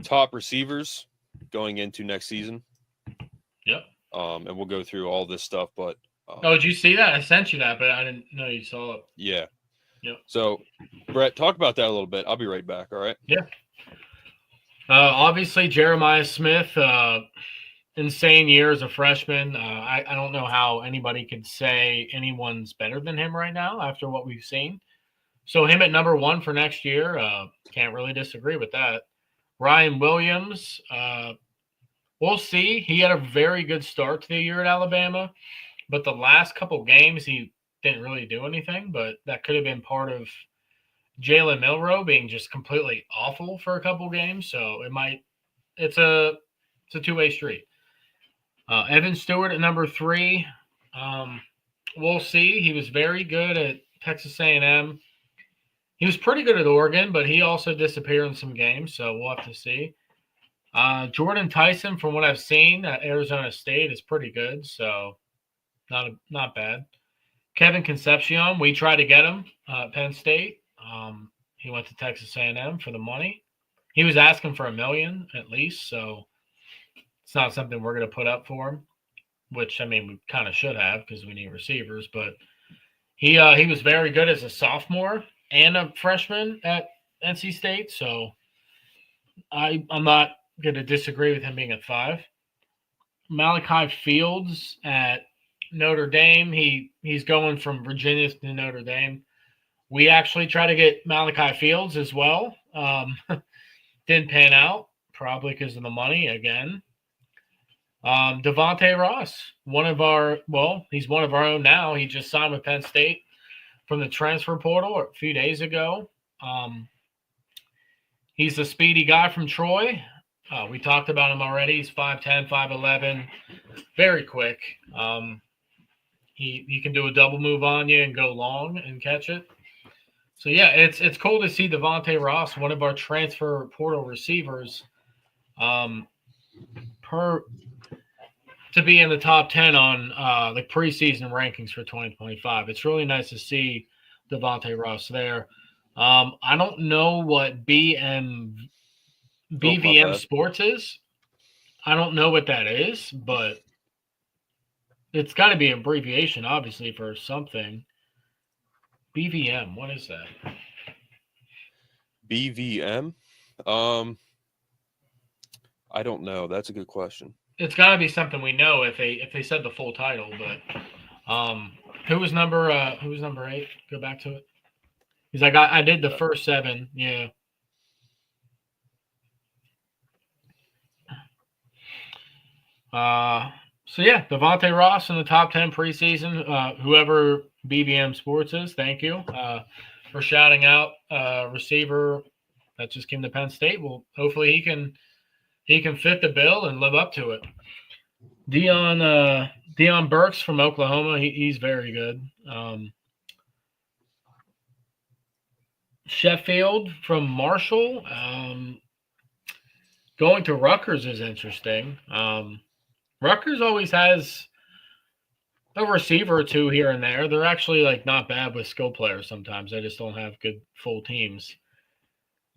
top receivers going into next season. Yep. And we'll go through all this stuff, but did you see that? I sent you that, but I didn't know you saw it. Yeah. Yep. So, Brett, talk about that a little bit. I'll be right back. All right. Yeah. Obviously, Jeremiah Smith, insane year as a freshman. I don't know how anybody could say anyone's better than him right now after what we've seen. So him at number 1 for next year, can't really disagree with that. Ryan Williams, we'll see. He had a very good start to the year at Alabama, but the last couple games he didn't really do anything, but that could have been part of Jalen Milroe being just completely awful for a couple games. So it's a two-way street. Evan Stewart at number 3. We'll see. He was very good at Texas A&M. He was pretty good at Oregon, but he also disappeared in some games, so we'll have to see. Jordan Tyson, from what I've seen at Arizona State, is pretty good, so not bad. Kevin Concepcion, we tried to get him at Penn State. He went to Texas A&M for the money. He was asking for $1 million at least, so it's not something we're going to put up for him, which, I mean, we kind of should have because we need receivers. But he was very good as a sophomore and a freshman at NC State, so I'm not going to disagree with him being at 5. Malachi Fields at Notre Dame. He's going from Virginia to Notre Dame. We actually tried to get Malachi Fields as well. Didn't pan out, probably because of the money again. Devontae Ross, he's one of our own now. He just signed with Penn State from the transfer portal a few days ago. He's a speedy guy from Troy. We talked about him already. He's 5'10", 5'11", very quick. He can do a double move on you and go long and catch it. So, yeah, it's cool to see Devontae Ross, one of our transfer portal receivers, to be in the top 10 on the preseason rankings for 2025. It's really nice to see Devontae Ross there. I don't know what BVM Sports is. I don't know what that is, but it's got to be an abbreviation, obviously, for something. BVM, what is that? BVM? I don't know. That's a good question. It's got to be something we know if they said the full title. But who was number 8? Go back to it. He's like, I did the first 7. Yeah. So yeah, Devontae Ross in the top 10 preseason. Whoever BVM Sports is, thank you for shouting out receiver that just came to Penn State. Well, hopefully he can fit the bill and live up to it. Deion Burks from Oklahoma, he's very good. Sheffield from Marshall, going to Rutgers is interesting. Rutgers always has a receiver or two here and there. They're actually not bad with skill players sometimes. They just don't have good full teams.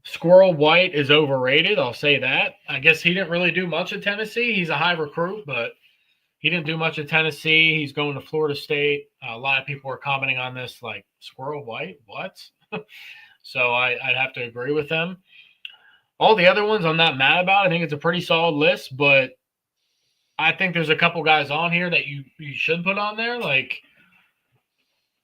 Squirrel White is overrated. I'll say that. I guess he didn't really do much at Tennessee. He's a high recruit, but he didn't do much at Tennessee. He's going to Florida State. A lot of people are commenting on this like, Squirrel White? What? So I'd have to agree with them. All the other ones I'm not mad about. I think it's a pretty solid list, but I think there's a couple guys on here that you should put on there, like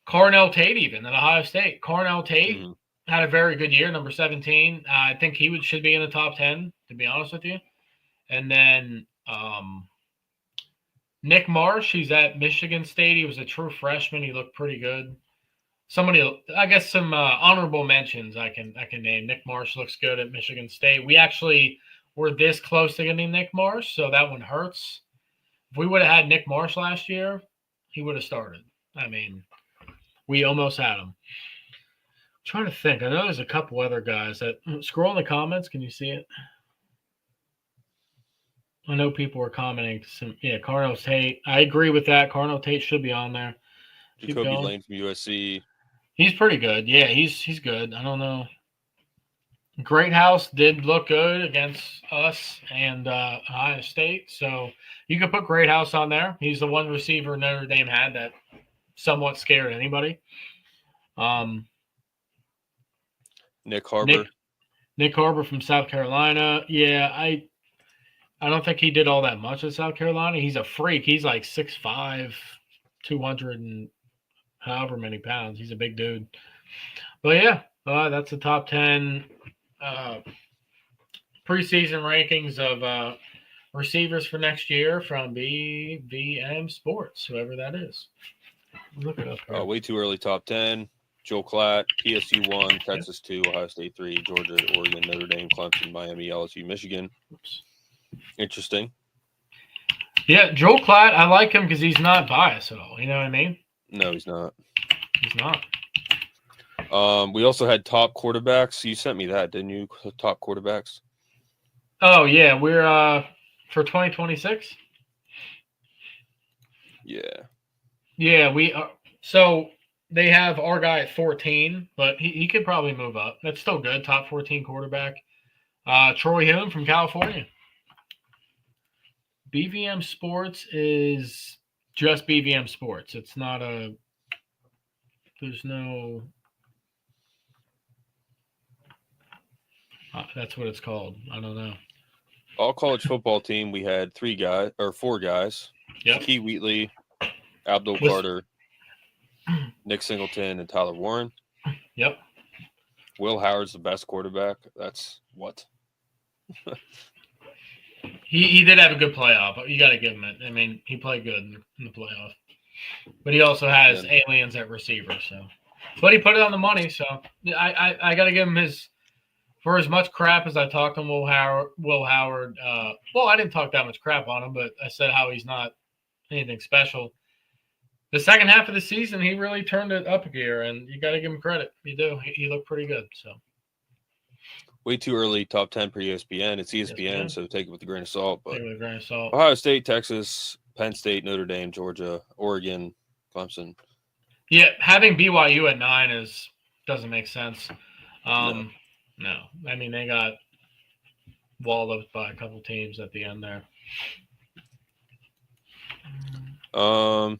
Carnell Tate even at Ohio State. Carnell Tate had a very good year, number 17. I think he should be in the top 10, to be honest with you. And then Nick Marsh, he's at Michigan State. He was a true freshman. He looked pretty good. Somebody, I guess some honorable mentions I can name. Nick Marsh looks good at Michigan State. We actually were this close to getting Nick Marsh, so that one hurts. If we would have had Nick Marsh last year, he would have started. I mean, we almost had him. I'm trying to think. I know there's a couple other guys that scroll in the comments. Can you see it? I know people are commenting. Carnell Tate. I agree with that. Carnell Tate should be on there. Jacoby Lane from USC. He's pretty good. Yeah, he's good. I don't know. Greathouse did look good against us and Ohio State, so you could put Greathouse on there. He's the one receiver Notre Dame had that somewhat scared anybody. Nick Harbor. Nick Harbor from South Carolina. Yeah, I don't think he did all that much at South Carolina. He's a freak. He's like 6'5", 200 and however many pounds. He's a big dude. But yeah, that's the top 10 preseason rankings of receivers for next year from BVM Sports, whoever that is. Look it up here. Way too early top 10. Joel Klatt, PSU 1, Texas 2, Ohio State 3, Georgia, Oregon, Notre Dame, Clemson, Miami, LSU, Michigan. Oops. Interesting. Yeah, Joel Klatt, I like him because he's not biased at all. You know what I mean? No, he's not. He's not. We also had top quarterbacks. You sent me that, didn't you? Top quarterbacks. Oh yeah, we're for 2026. Yeah. Yeah, we are. So they have our guy at 14, but he could probably move up. That's still good. Top 14 quarterback. Troy Hume from California. BVM Sports is just BVM Sports. It's not a. There's no. That's what it's called. I don't know. All college football team, we had four guys. Yep. Key Wheatley, Abdul Carter, Nick Singleton, and Tyler Warren. Yep. Will Howard's the best quarterback. That's what? He did have a good playoff, but you got to give him it. I mean, he played good in the playoff. But he also has aliens at receiver, so. But he put it on the money, so I got to give him his. For as much crap as I talked on Will Howard, I didn't talk that much crap on him, but I said how he's not anything special. The second half of the season, he really turned it up a gear, and you got to give him credit. You do. He looked pretty good. So way too early, top 10 per ESPN. It's ESPN, so take it with a grain of salt. But take it with a grain of salt. Ohio State, Texas, Penn State, Notre Dame, Georgia, Oregon, Clemson. Yeah, having BYU at 9 doesn't make sense. No, I mean they got walled up by a couple teams at the end there. I'm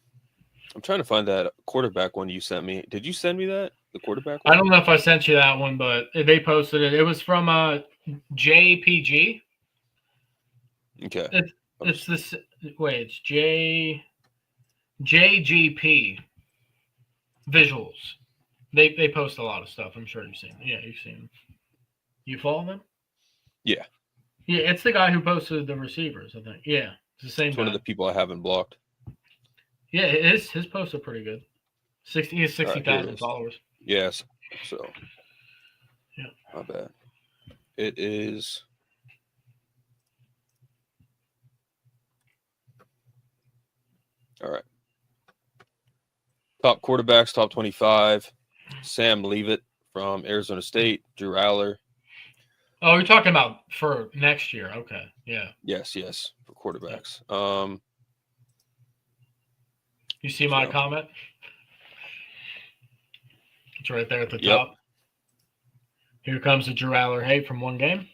trying to find that quarterback one you sent me. Did you send me that? The quarterback one? I don't know if I sent you that one, but they posted it. It was from JPG. Okay. It's this. Wait, it's JGP Visuals. They post a lot of stuff. I'm sure you've seen. Yeah, you've seen them. You follow them? Yeah. Yeah, it's the guy who posted the receivers, I think. Yeah, it's the same It's guy. one of the people I haven't blocked. Yeah, his posts are pretty good. He has 60,000 followers. Yes. So. Yeah. Not bad. It is. All right. Top quarterbacks, top 25. Sam Leavitt from Arizona State. Drew Aller. Oh, you're talking about for next year. Okay. Yeah. Yes, for quarterbacks. You see my comment? It's right there at the top. Here comes the Drew Aller hate from one game.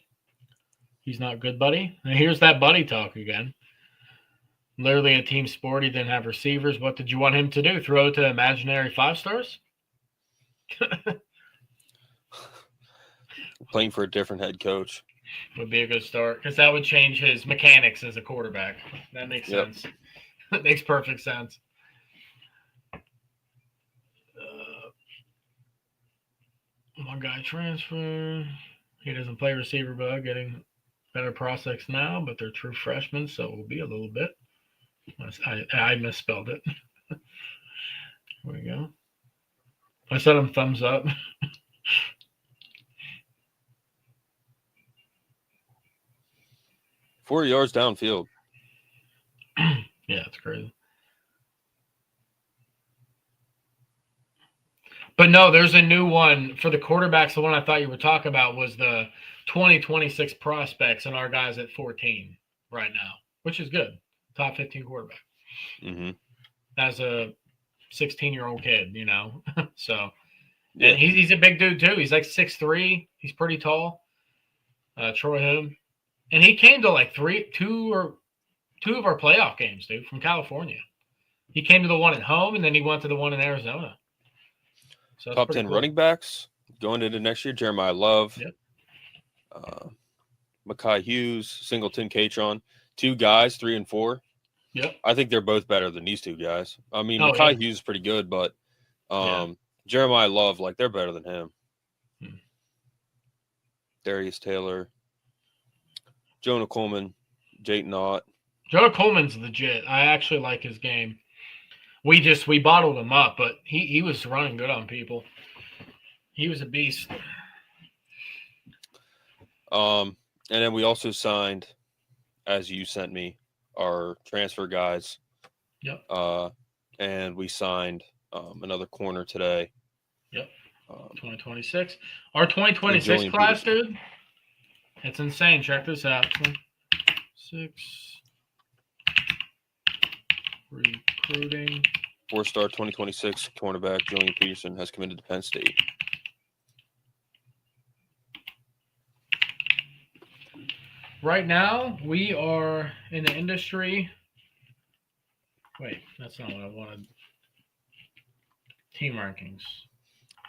He's not good, buddy. And here's that buddy talk again. Literally a team sport. He didn't have receivers. What did you want him to do? Throw to imaginary 5-stars? Playing for a different head coach would be a good start because that would change his mechanics as a quarterback. That makes sense. That makes perfect sense. One guy transfer. He doesn't play receiver, but getting better prospects now, but they're true freshmen, so it will be a little bit. I misspelled it. There we go. I said him thumbs up. 4 yards downfield. Yeah, it's crazy. But no, there's a new one for the quarterbacks. The one I thought you were talking about was the 2026 prospects, and our guy's at 14 right now, which is good. Top 15 quarterback. Mm-hmm. As a 16-year-old kid, So yeah. And he's a big dude too. He's like 6'3". He's pretty tall. Troy Hume. And he came to like two of our playoff games, dude, from California. He came to the one at home, and then he went to the one in Arizona. So Top 10 running backs going into next year: Jeremiah Love, Yep. Mekhi Hughes, Singleton, Catron. 2 guys, 3 and 4. Yep. I think they're both better than these 2 guys. I mean, Oh, Mekhi yeah. Hughes is pretty good, but Jeremiah Love, like, they're better than him. Darius Taylor, Jonah Coleman, Jayton Knott. Jonah Coleman's legit. I actually like his game. We bottled him up, but he was running good on people. He was a beast. And then we also signed, as you sent me, our transfer guys. Yep. And we signed another corner today. Yep. 2026. Our 2026 class, dude. It's insane. Check this out. 6 recruiting. 4-star 2026 cornerback Julian Peterson has committed to Penn State. Right now, we are in the industry. Wait, that's not what I wanted. Team rankings.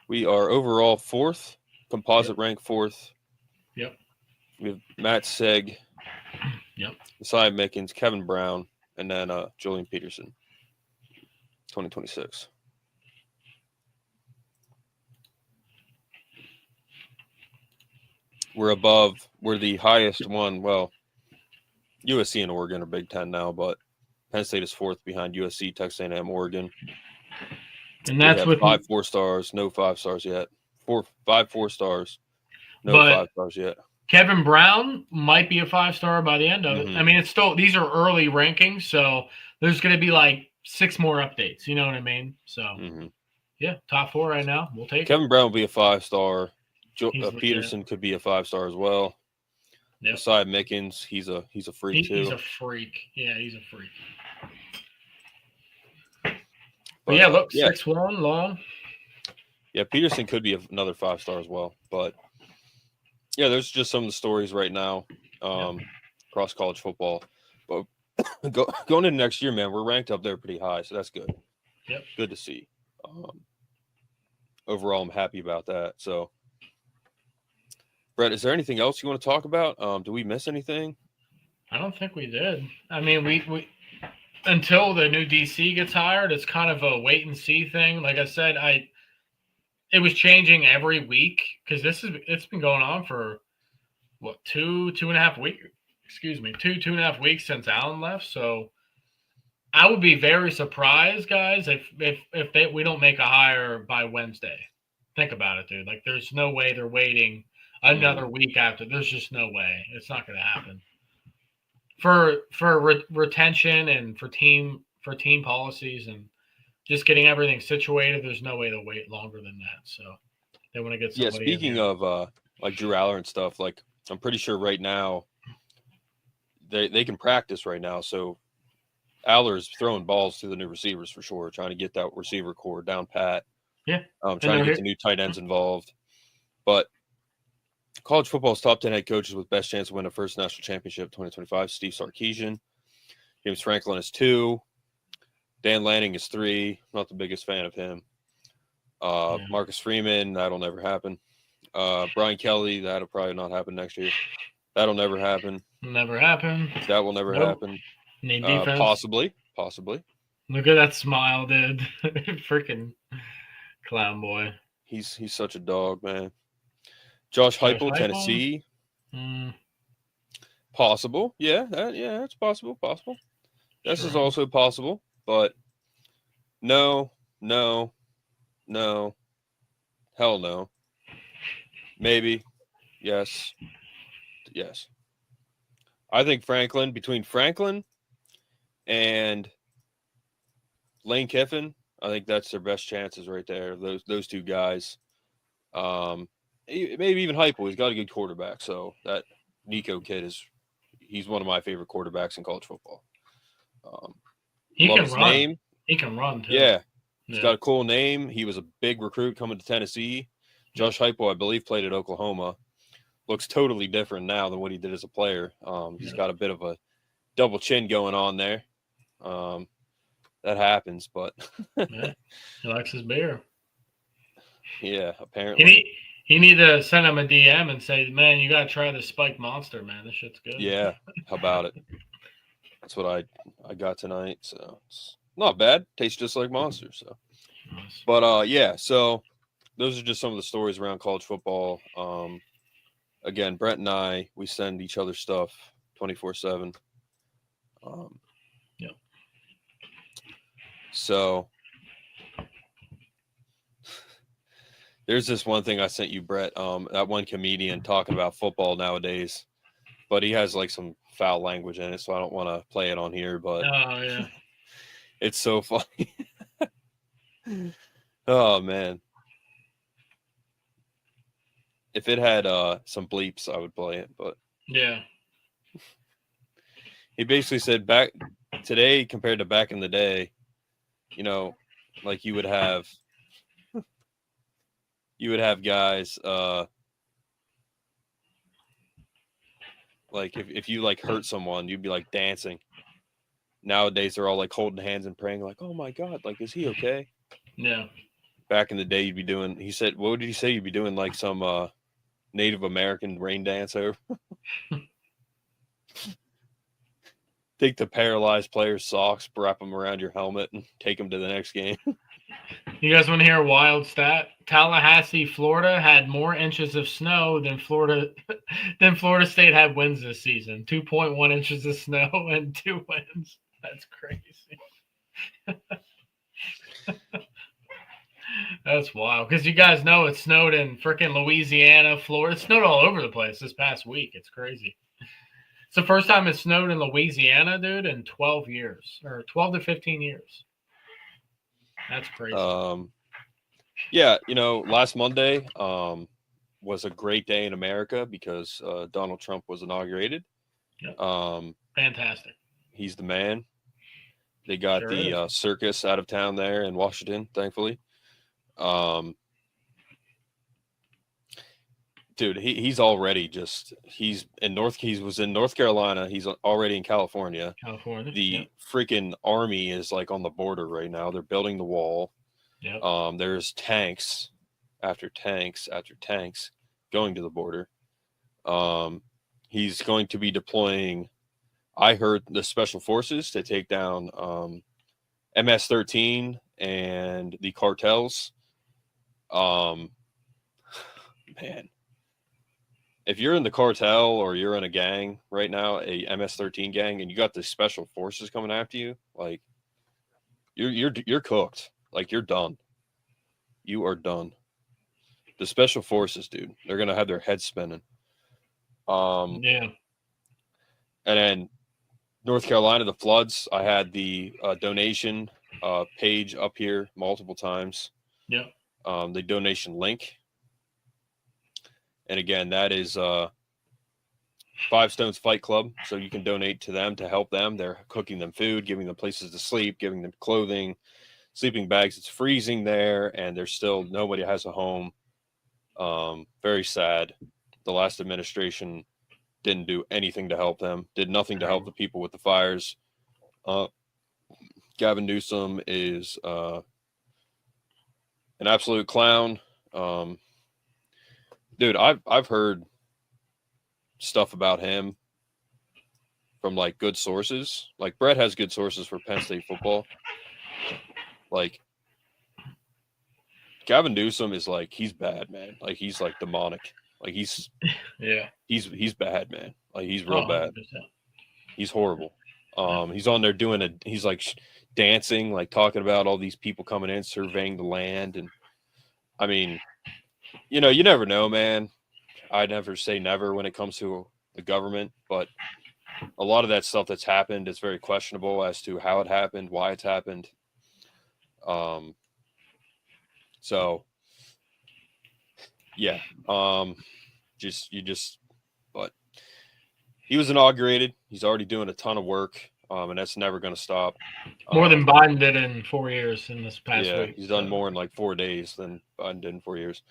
We are overall 4th, composite rank 4th. Yep. We have Matt Seg, Yep. Messiah Mickens, Kevin Brown, and then Julian Peterson, 2026. We're the highest one. Well, USC and Oregon are Big Ten now, but Penn State is 4th behind USC, Texas A&M, Oregon. And that's with 5 4-stars, no 5-stars yet. 5 4-stars, no 5-stars yet. Kevin Brown might be a 5-star by the end of it. I mean, it's still, these are early rankings, so there's going to be like 6 more updates. You know what I mean? So, yeah, top 4 right now. We'll take Kevin Brown will be a 5-star. Peterson legit. could be a 5-star as well. Yep. Messiah Mickens, he's a freak too. He's a freak. Yeah, he's a freak. But yeah, look, 6'1", long. Yeah, Peterson could be another 5-star as well. But yeah, there's just some of the stories right now across college football. But going into next year, man, we're ranked up there pretty high, so that's good. Yep. Good to see. Overall, I'm happy about that. So, Brett, is there anything else you want to talk about? Do we miss anything? I don't think we did. I mean, we until the new DC gets hired, it's kind of a wait and see thing. Like I said, it was changing every week because it's been going on for what, 2.5 weeks. Excuse me, 2.5 weeks since Allen left. So I would be very surprised, guys, if we don't make a hire by Wednesday. Think about it, dude. Like, there's no way they're waiting another week after. There's just no way. It's not going to happen. For retention and for team policies and just getting everything situated, there's no way to wait longer than that. So they want to get somebody. Yeah, speaking of like Drew Aller and stuff, like I'm pretty sure right now they can practice right now. So Aller's throwing balls to the new receivers for sure, trying to get that receiver core down pat. Yeah. Trying to get the new tight ends involved. But college football's top 10 head coaches with best chance to win a first national championship 2025, Steve Sarkisian. James Franklin is 2. Dan Lanning is 3. Not the biggest fan of him. Marcus Freeman, that'll never happen. Brian Kelly, that'll probably not happen next year. That'll never happen. Never happen. That will never happen. Need defense. Possibly. Look at that smile, dude. Freaking clown boy. He's such a dog, man. Josh Heupel, Tennessee. Possible. Yeah, it's possible. This is also possible, but no. Hell no. Maybe. Yes. I think between Franklin and Lane Kiffin, I think that's their best chances right there. Those 2 guys. Maybe even Heupel. He's got a good quarterback. So that Nico kid he's one of my favorite quarterbacks in college football. He love can his run. name. He can run too. Yeah. He's got a cool name. He was a big recruit coming to Tennessee. Josh Heupel, I believe, played at Oklahoma. looks totally different now than what he did as a player. He's got a bit of a double chin going on there. That happens, but yeah, he likes his beer. Yeah, apparently. He need to send him a DM and say, man, you got to try this Spike Monster, man. This shit's good. Yeah, how about it? That's what I got tonight, so it's not bad. Tastes just like Monster, so. Nice. But, yeah, so those are just some of the stories around college football. Again, Brett and I, we send each other stuff 24/7. Yeah. So there's this one thing I sent you, Brett. That one comedian talking about football nowadays, but he has like some foul language in it, so I don't want to play it on here. But oh yeah, it's so funny. Oh man, if it had some bleeps, I would play it. But yeah, he basically said back today compared to back in the day, you know, like you would have guys like if you like hurt someone, you'd be like dancing. Nowadays they're all like holding hands and praying like, oh my God, like is he okay? yeah. Back in the day you'd be doing, he said, what did he say? You'd be doing like some Native American rain dance over. Take the paralyzed player's socks, wrap them around your helmet, and take them to the next game. You guys want to hear a wild stat? Tallahassee, Florida had more inches of snow than Florida State had wins this season. 2.1 inches of snow and 2 wins. That's crazy. That's wild. Because you guys know it snowed in freaking Louisiana, Florida. It snowed all over the place this past week. It's crazy. It's the first time it snowed in Louisiana, dude, in 12 years. Or 12 to 15 years. That's crazy. Yeah, you know, last Monday was a great day in America because Donald Trump was inaugurated. Yep. Fantastic. He's the man. They got the circus out of town there in Washington, thankfully. Dude, he's already he was in North Carolina. He's already in California. The freaking army is like on the border right now. They're building the wall. Yep. There's tanks after tanks after tanks going to the border. He's going to be deploying, I heard, the special forces to take down MS-13 and the cartels. Man, if you're in the cartel or you're in a gang right now, a MS-13 gang, and you got the special forces coming after you, like you're cooked. Like you're done. You are done. The special forces, dude, they're gonna have their heads spinning. Yeah. And then North Carolina, the floods. I had the donation page up here multiple times. Yeah. The donation link. And again, that is Five Stones Fight Club. So you can donate to them to help them. They're cooking them food, giving them places to sleep, giving them clothing, sleeping bags. It's freezing there, and there's still nobody has a home. Very sad. The last administration didn't do anything to help them, did nothing to help the people with the fires. Gavin Newsom is an absolute clown. Dude, I've heard stuff about him from like good sources. Like Brett has good sources for Penn State football. Like Gavin Newsom is like, he's bad, man. Like he's like demonic. Like he's bad, man. Like he's real bad. 100%. He's horrible. He's on there he's like dancing, like talking about all these people coming in, surveying the land. And I mean, you know, you never know, man. I never say never when it comes to the government, but a lot of that stuff that's happened is very questionable as to how it happened, why it's happened. So yeah, but he was inaugurated. He's already doing a ton of work, and that's never going to stop. More than Biden did in 4 years in this past week. He's done more in like 4 days than Biden did in 4 years.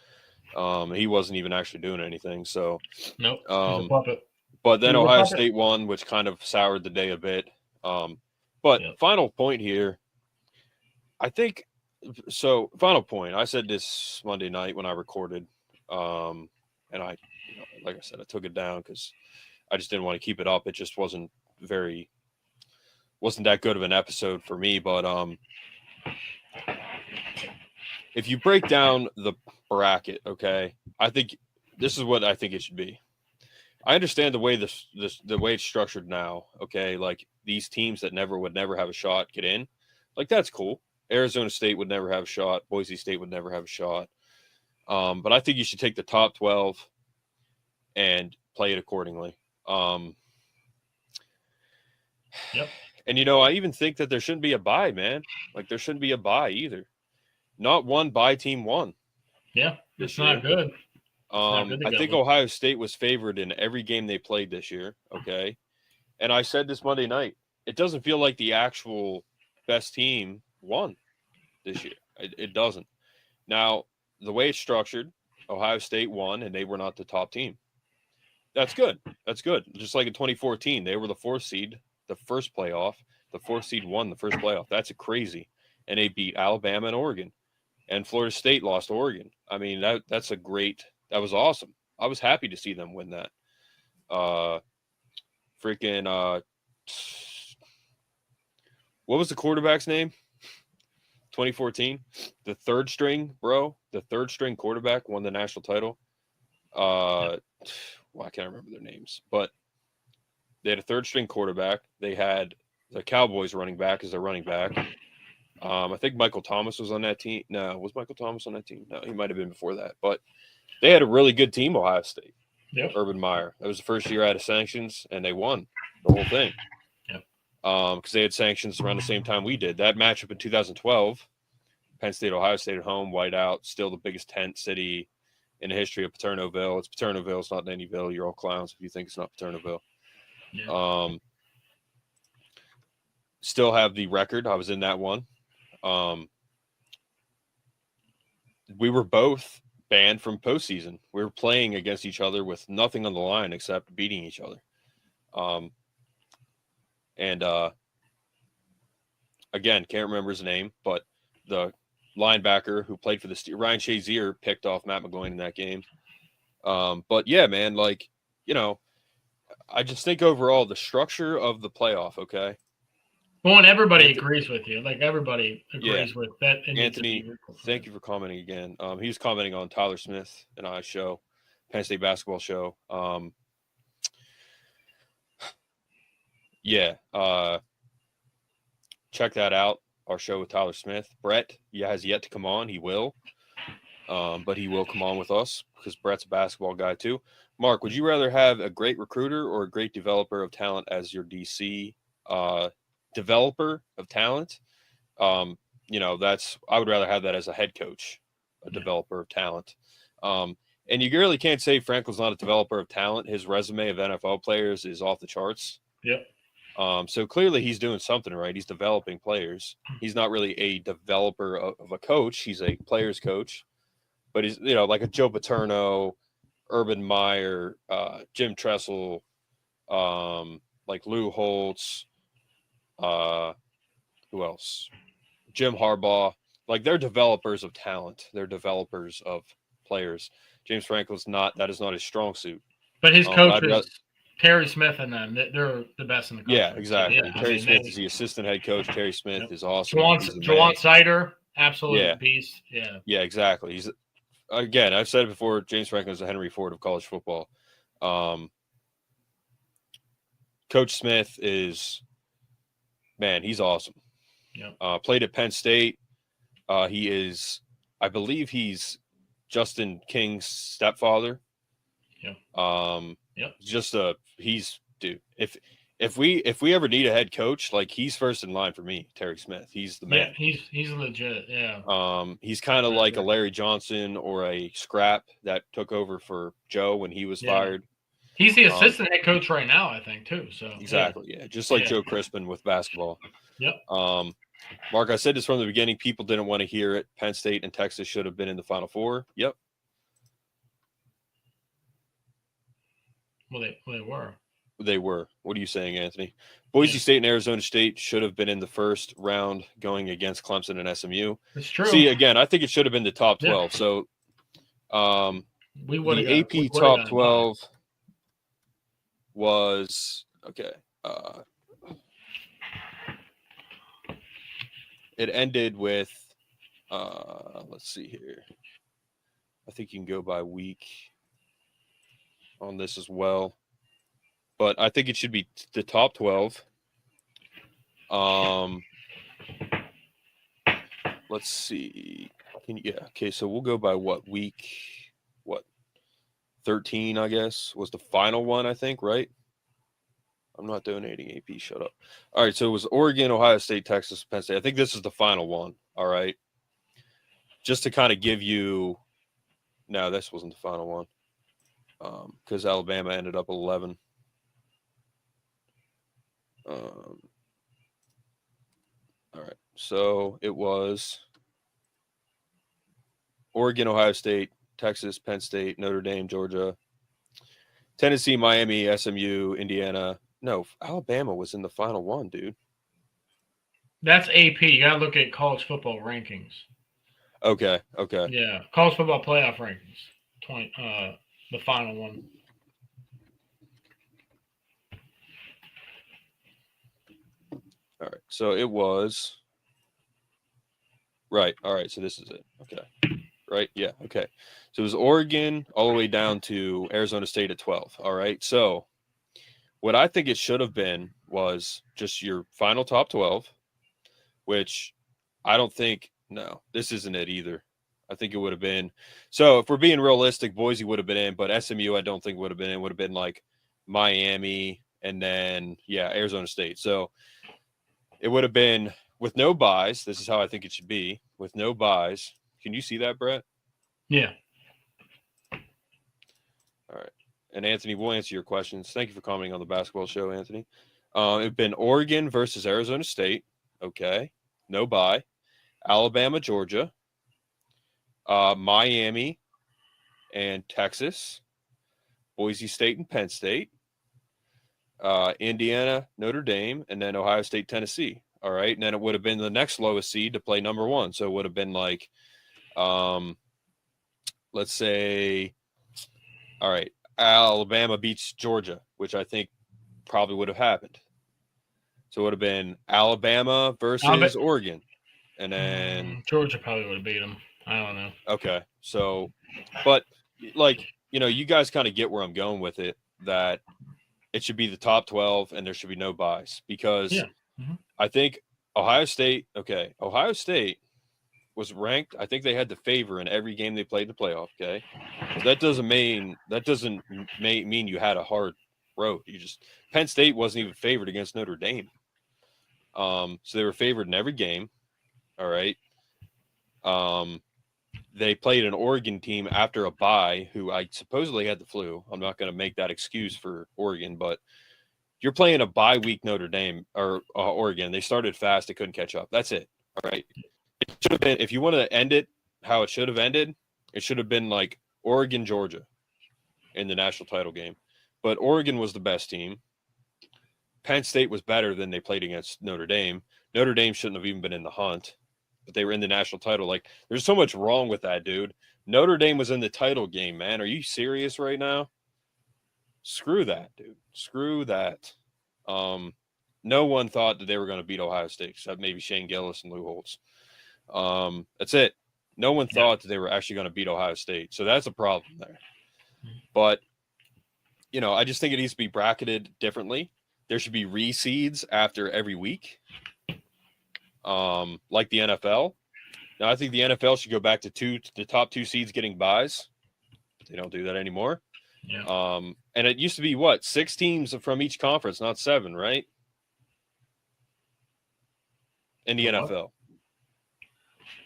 He wasn't even actually doing anything. So, nope, he's a puppet. But then Ohio State won, which kind of soured the day a bit. But final point here, I think. So, final point. I said this Monday night when I recorded, and I, like I said, I took it down because I just didn't want to keep it up. It just wasn't that good of an episode for me. But if you break down the bracket, okay, I think this is what I think it should be. I understand the way the way it's structured now. Okay, like these teams that would never have a shot get in, like that's cool. Arizona State would never have a shot. Boise State would never have a shot. But I think you should take the top 12 and play it accordingly. Yep. And I even think that there shouldn't be a bye, man. Like there shouldn't be a bye either. Not one bye team won. Yeah, it's not good. I think Ohio State was favored in every game they played this year. Okay. And I said this Monday night, it doesn't feel like the actual best team won this year. It doesn't. Now, the way it's structured, Ohio State won and they were not the top team. That's good. That's good. Just like in 2014, they were the 4th seed, the first playoff. The 4th seed won the first playoff. That's crazy. And they beat Alabama and Oregon. And Florida State lost to Oregon. I mean, that was awesome. I was happy to see them win that. What was the quarterback's name? 2014. The third string quarterback won the national title. Well, I can't remember their names, but they had a third string quarterback. They had the Cowboys running back as their running back. I think Michael Thomas was on that team. No, was Michael Thomas on that team? No, he might have been before that. But they had a really good team, Ohio State. Yep. Urban Meyer. That was the first year out of sanctions, and they won the whole thing. Yep. Because they had sanctions around the same time we did. That matchup in 2012, Penn State, Ohio State at home, whiteout, still the biggest tent city in the history of Paternoville. It's Paternoville. It's not Nannyville. You're all clowns if you think it's not Paternoville. Yeah. Still have the record. I was in that one. We were both banned from postseason. We were playing against each other with nothing on the line except beating each other. Again, can't remember his name, but the linebacker who played for the Steelers, Ryan Shazier, picked off Matt McGloin in that game. But yeah, man, like, I just think overall the structure of the playoff, okay? Well, and everybody agrees with you. Like, everybody agrees with that. Anthony, thank you for commenting again. He was commenting on Tyler Smith and I's show, Penn State basketball show. Check that out, our show with Tyler Smith. Brett has yet to come on. He will. But he will come on with us because Brett's a basketball guy too. Mark, would you rather have a great recruiter or a great developer of talent as your DC developer of talent? I would rather have that as a head coach, a developer of talent. And you really can't say Frankel's not a developer of talent. His resume of NFL players is off the charts. Yep. So clearly he's doing something right. He's developing players. He's not really a developer of a coach. He's a player's coach. But he's, like a Joe Paterno, Urban Meyer, Jim Tressel, like Lou Holtz, who else? Jim Harbaugh. Like, they're developers of talent. They're developers of players. James Frankel's not. That is not his strong suit. But his coach is Terry Smith and them. They're the best in the country. Yeah, exactly. So, Terry Smith is the assistant head coach. Terry Smith is awesome. Jawan Sider, absolute beast. Yeah. Yeah, exactly. He's, again, I've said it before, James Franklin is the Henry Ford of college football. Coach Smith is, man, he's awesome. Yep. Played at Penn State. He is, I believe he's Justin King's stepfather. Yeah. Dude. If we ever need a head coach, like, he's first in line for me, Terry Smith. He's the man. Yeah, he's legit. Yeah. He's kind of like a Larry Johnson or a Scrap that took over for Joe when he was fired. He's the assistant head coach right now, I think, too. So exactly, just like Joe Crispin with basketball. Yep. Mark, I said this from the beginning. People didn't want to hear it. Penn State and Texas should have been in the Final Four. Yep. Well, they were. They were. What are you saying, Anthony? Boise State and Arizona State should have been in the first round going against Clemson and SMU. It's true. See, again, I think it should have been the top 12. Yeah. So The AP top 12 was, okay. It ended with, let's see here. I think you can go by week on this as well. But I think it should be the top 12. Let's see. Okay, so we'll go by what week? 13, I guess, was the final one, I think, right? I'm not donating AP, shut up. All right, so it was Oregon, Ohio State, Texas, Penn State. I think this is the final one, all right? Just to kind of give you – no, this wasn't the final one because Alabama ended up 11. All right, so it was Oregon, Ohio State, Texas, Penn State, Notre Dame, Georgia, Tennessee, Miami, SMU, Indiana. No, Alabama was in the final one, dude. That's AP. You got to look at college football rankings. Okay. Yeah, college football playoff rankings. The final one. All right, so it was right. All right, so this is it. Okay. Right? Yeah, okay. So it was Oregon all the way down to Arizona State at 12. All right. So what I think it should have been was just your final top 12, which I don't think – no, this isn't it either. I think it would have been – so if we're being realistic, Boise would have been in, but SMU I don't think would have been in. Would have been like Miami and then, yeah, Arizona State. So it would have been with no buys. This is how I think it should be. With no buys. Can you see that, Brett? Yeah. All right. And Anthony, we'll answer your questions. Thank you for commenting on the basketball show, Anthony. It's been Oregon versus Arizona State. Okay. No bye. Alabama, Georgia. Miami and Texas. Boise State and Penn State. Indiana, Notre Dame, and then Ohio State, Tennessee. All right. And then it would have been the next lowest seed to play number one. So it would have been like, let's say, all right, Alabama beats Georgia, which I think probably would have happened. So it would have been Alabama versus Oregon. And then Georgia probably would have beat them. I don't know. Okay. So, but like, you know, you guys kind of get where I'm going with it, that it should be the top 12 and there should be no buys because I think Ohio State was ranked. I think they had the favor in every game they played in the playoff. Okay. So that doesn't mean you had a hard road. Penn State wasn't even favored against Notre Dame. So they were favored in every game. All right. They played an Oregon team after a bye who I supposedly had the flu. I'm not going to make that excuse for Oregon, but you're playing a bye week Notre Dame or Oregon. They started fast. They couldn't catch up. That's it. All right. It should have been, if you wanted to end it how it should have ended, it should have been like Oregon, Georgia in the national title game. But Oregon was the best team. Penn State was better than they played against Notre Dame. Notre Dame shouldn't have even been in the hunt, but they were in the national title. Like, there's so much wrong with that, dude. Notre Dame was in the title game, man. Are you serious right now? Screw that, dude. Screw that. No one thought that they were going to beat Ohio State, except maybe Shane Gillis and Lou Holtz. That's it. No one thought that they were actually going to beat Ohio State. So that's a problem there. But, you know, I just think it needs to be bracketed differently. There should be reseeds after every week, like the NFL. Now, I think the NFL should go back to the top two seeds getting buys. They don't do that anymore. Yeah. And it used to be 6 teams from each conference, not 7, right? In the NFL.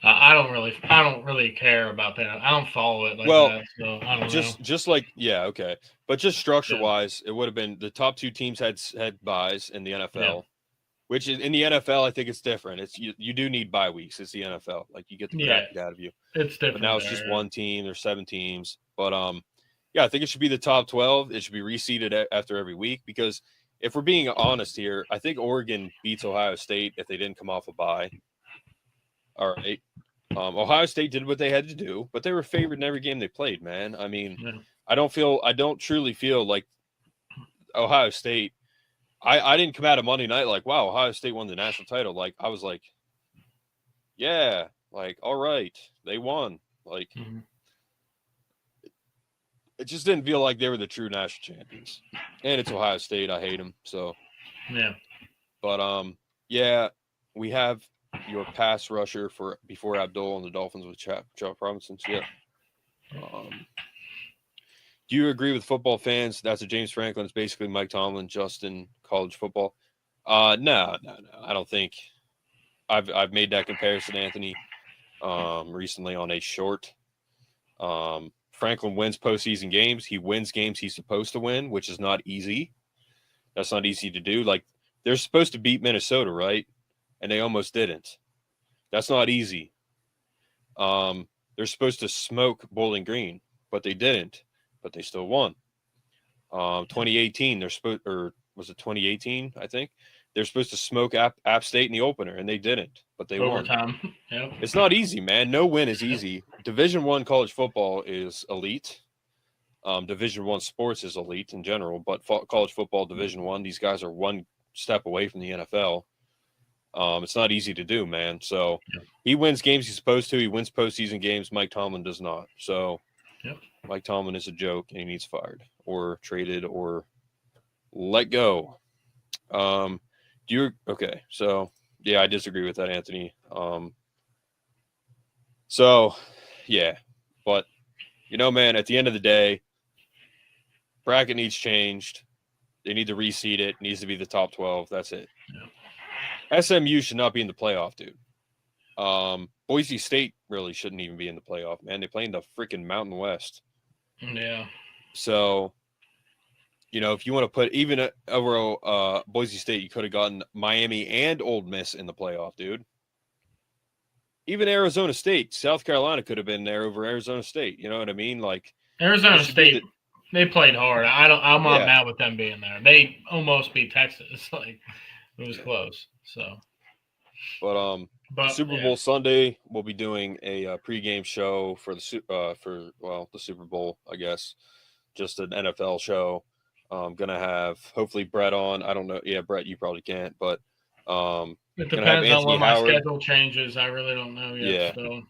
I don't really care about that. I don't follow it like that. So I don't know. Just like, yeah, okay. But just structure wise, it would have been the top 2 teams had buys in the NFL, which is in the NFL, I think it's different. It's you do need bye weeks. It's the NFL. Like, you get the bracket out of you. It's different. But now it's just one team. There's 7 teams. But Yeah, I think it should be the top 12. It should be reseeded after every week because if we're being honest here, I think Oregon beats Ohio State if they didn't come off a bye. All right. Ohio State did what they had to do, but they were favored in every game they played, man. I mean, I don't truly feel like Ohio State. I didn't come out of Monday night like, wow, Ohio State won the national title. Like, I was like, yeah, like, all right, they won. Like, it just didn't feel like they were the true national champions. And it's Ohio State. I hate them. So, yeah. But, yeah, we have your pass rusher for before Abdul and the Dolphins with Chuck Robinson. So, yeah. Do you agree with football fans? That's a James Franklin. It's basically Mike Tomlin, Justin, college football. No. I don't think I've made that comparison, Anthony, recently on a short. Franklin wins postseason games. He wins games he's supposed to win, which is not easy. That's not easy to do. Like, they're supposed to beat Minnesota, right? And they almost didn't. That's not easy. They're supposed to smoke Bowling Green, but they didn't. But they still won. 2018, they're supposed, or was it 2018? I think they're supposed to smoke App State in the opener, and they didn't. But they won. Yep. It's not easy, man. No win is easy. Division I college football is elite. Division I sports is elite in general, but college football Division I, these guys are one step away from the NFL. It's not easy to do, man. So he wins games he's supposed to. He wins postseason games. Mike Tomlin does not. So Mike Tomlin is a joke, and he needs fired or traded or let go. Okay? So yeah, I disagree with that, Anthony. So yeah, but man, at the end of the day, bracket needs changed. They need to reseed it. It needs to be the top 12. That's it. Yeah. SMU should not be in the playoff, dude. Boise State really shouldn't even be in the playoff, man. They play in the freaking Mountain West. Yeah. So, if you want to put even over Boise State, you could have gotten Miami and Ole Miss in the playoff, dude. Even Arizona State, South Carolina could have been there over Arizona State. You know what I mean? Like Arizona State, they played hard. I'm not mad with them being there. They almost beat Texas. Like, it was close. So, but Super Bowl Sunday, we'll be doing a pregame show for the Super Bowl, I guess, just an NFL show. I'm gonna have hopefully Brett on. I don't know. Yeah, Brett, you probably can't, but it depends on when my schedule changes. I really don't know yet. Yeah. So.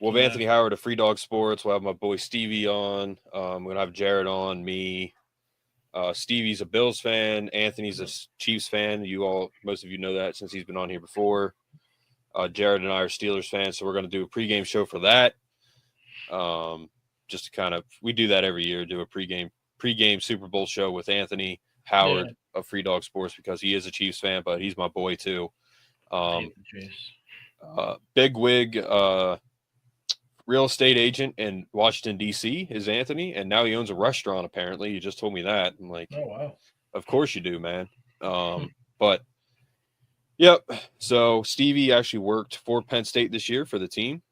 We'll have Anthony Howard of Free Dog Sports. We'll have my boy Stevie on. We're gonna have Jared on. Me. Stevie's a Bills fan. Anthony's a Chiefs fan. Most of you know that since he's been on here before. Jared and I are Steelers fans, so we're going to do a pregame show for that. Just to we do that every year, do a pregame Super Bowl show with Anthony Howard of Free Dog Sports because he is a Chiefs fan, but he's my boy too. Big wig real estate agent in Washington, D.C. is Anthony, and now he owns a restaurant, apparently. You just told me that. I'm like, oh, wow. Of course you do, man. But, yep. So, Stevie actually worked for Penn State this year for the team.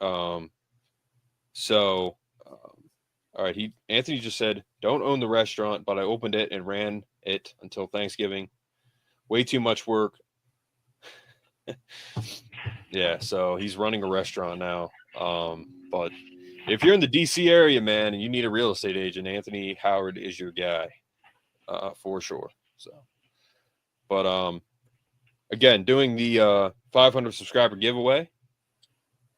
All right, Anthony just said, don't own the restaurant, but I opened it and ran it until Thanksgiving. Way too much work. Yeah, so he's running a restaurant now. But if you're in the DC area, man, and you need a real estate agent, Anthony Howard is your guy, for sure. So, but again, doing the 500 subscriber giveaway.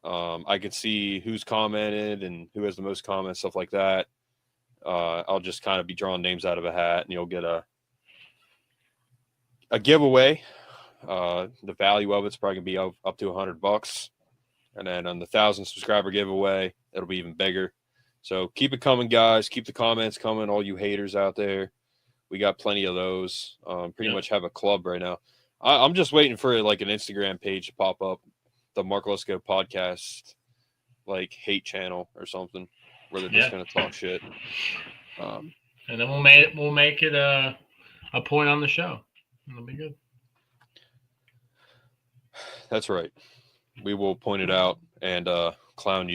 I could see who's commented and who has the most comments, stuff like that. I'll just kind of be drawing names out of a hat, and you'll get a giveaway. The value of it's probably gonna be up to $100. And then on the 1,000 subscriber giveaway, it'll be even bigger. So keep it coming, guys. Keep the comments coming, all you haters out there. We got plenty of those. Pretty much have a club right now. I'm just waiting for like an Instagram page to pop up, the Mark Lesko Podcast, like hate channel or something, where they're just gonna talk shit. And then we'll make it a point on the show. It'll be good. That's right. We will point it out and clown you.